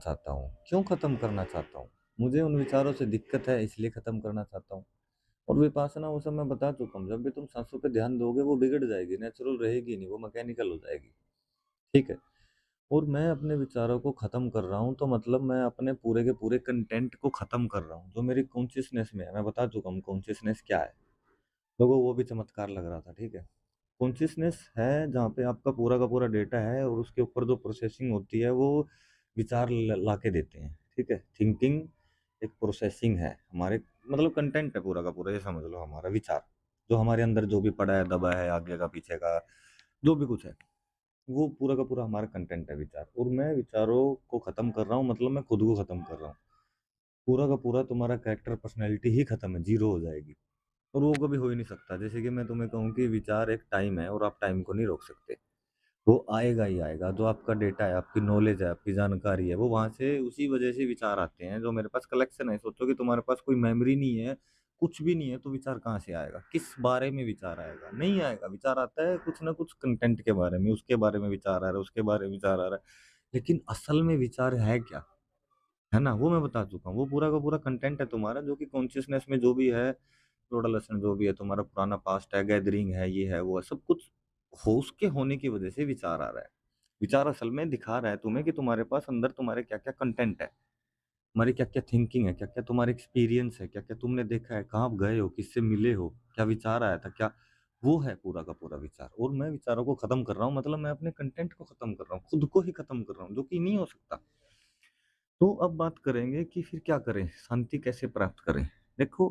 चाहता हूँ? क्यों ख़त्म करना चाहता हूँ? मुझे उन विचारों से दिक्कत है इसलिए ख़त्म करना चाहता हूँ। और विपासना वो सब मैं बता चुका हूँ, जब भी तुम साँसों पे ध्यान दोगे वो बिगड़ जाएगी, नेचुरल रहेगी नहीं, वो मैकेनिकल हो जाएगी, ठीक है? और मैं अपने विचारों को ख़त्म कर रहा हूँ तो मतलब मैं अपने पूरे के पूरे कंटेंट को ख़त्म कर रहा हूँ, जो मेरी कॉन्शसनेस में है। मैं बता चुका हूँ कॉन्शसनेस क्या है। लोगों को वो भी चमत्कार लग रहा था, ठीक है? कॉन्शसनेस है जहाँ पे आपका पूरा का पूरा डेटा है और उसके ऊपर जो प्रोसेसिंग होती है वो विचार लाके देते हैं, ठीक है? थिंकिंग एक प्रोसेसिंग है हमारे, मतलब कंटेंट है पूरा का पूरा, ये समझ लो हमारा विचार, जो हमारे अंदर जो भी पड़ा है दबा है आगे का पीछे का जो भी कुछ है, वो पूरा का पूरा हमारा कंटेंट है विचार। और मैं विचारों को खत्म कर रहा हूँ मतलब मैं खुद को खत्म कर रहा हूँ। पूरा का पूरा तुम्हारा कैरेक्टर पर्सनैलिटी ही खत्म है, जीरो हो जाएगी। और वो कभी हो ही नहीं सकता। जैसे कि मैं तुम्हें कहूँ कि विचार एक टाइम है और आप टाइम को नहीं रोक सकते। वो आएगा ही आएगा। जो आपका डेटा है, आपकी नॉलेज है, आपकी जानकारी है, वो वहाँ से उसी वजह से विचार आते हैं जो मेरे पास कलेक्शन है। सोचो कि तुम्हारे पास कोई मेमोरी नहीं है, कुछ भी नहीं है, तो विचार कहाँ से आएगा? किस बारे में विचार आएगा? नहीं आएगा। विचार आता है कुछ ना कुछ कंटेंट के बारे में, उसके बारे में विचार आ रहा है, उसके बारे में विचार आ रहा है। लेकिन असल में विचार है क्या? है ना? वो मैं बता चुका हूँ। वो पूरा का पूरा कंटेंट है तुम्हारा, जो कि कॉन्शियसनेस में जो भी है, थोड़ा लेसन जो भी है, तुम्हारा पुराना पास्ट है, गैदरिंग है, ये है, वो है, सब कुछ हो उसके होने की वजह से विचार आ रहा है। विचार असल में दिखा रहा है तुम्हें कि तुम्हारे पास अंदर तुम्हारे क्या-क्या कंटेंट है, तुम्हारी क्या-क्या थिंकिंग है, क्या-क्या तुम्हारा एक्सपीरियंस है, क्या-क्या तुमने देखा है, कहाँ आप गए हो, किससे मिले हो, क्या विचार आया था, क्या वो है पूरा का पूरा विचार। और मैं विचारों को खत्म कर रहा हूँ मतलब मैं अपने कंटेंट को खत्म कर रहा हूँ, खुद को ही खत्म कर रहा हूँ, जो कि नहीं हो सकता। तो अब बात करेंगे कि फिर क्या करें? शांति कैसे प्राप्त करें? देखो,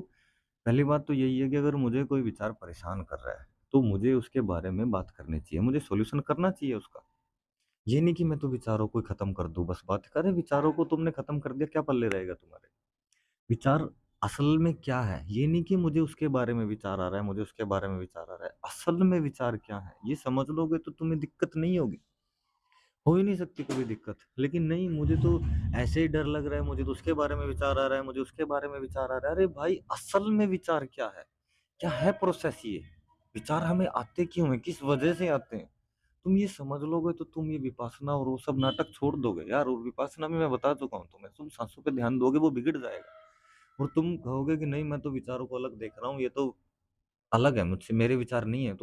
पहली बात तो यही है कि अगर मुझे कोई विचार परेशान कर रहा है, तो मुझे उसके बारे में बात करनी चाहिए, मुझे सॉल्यूशन करना चाहिए उसका। ये नहीं कि मैं तो विचारों को ही खत्म कर दूँ, बस बात अरे विचारों को तुमने खत्म कर दिया, क्या पल्ले रहेगा तुम्हारे? विचार असल में क्या है? ये नहीं कि मुझे उसके बारे में विचार आ रहा है, मुझे उसके बारे में विचार आ रहा है। असल में विचार क्या है? ये समझ लोगे तो तुम्हें दिक्कत नहीं होगी। हो ही नहीं सकती कभी दिक्कत। लेकिन नहीं, मुझे तो ऐसे ही डर लग रहा है, मुझे तो उसके बारे में विचार आ रहा है, मुझे उसके बारे में विचार आ रहा है। अरे भाई, असल में विचार क्या है? क्या है प्रोसेस ये? विचार हमें आते क्यों हैं? किस वजह से आते हैं? तुम ये समझ लोगे तो तुम ये विपासना और वो सब नाटक छोड़ दोगे यार। और विपासना में मैं बता चुका हूँ तुम्हें, तुम सांसों पे ध्यान दोगे वो बिगड़ जाएगा। और तुम कहोगे कि नहीं मैं तो विचारों को अलग देख रहा हूँ, ये तो अलग है मुझसे, मेरे विचार नहीं है। तो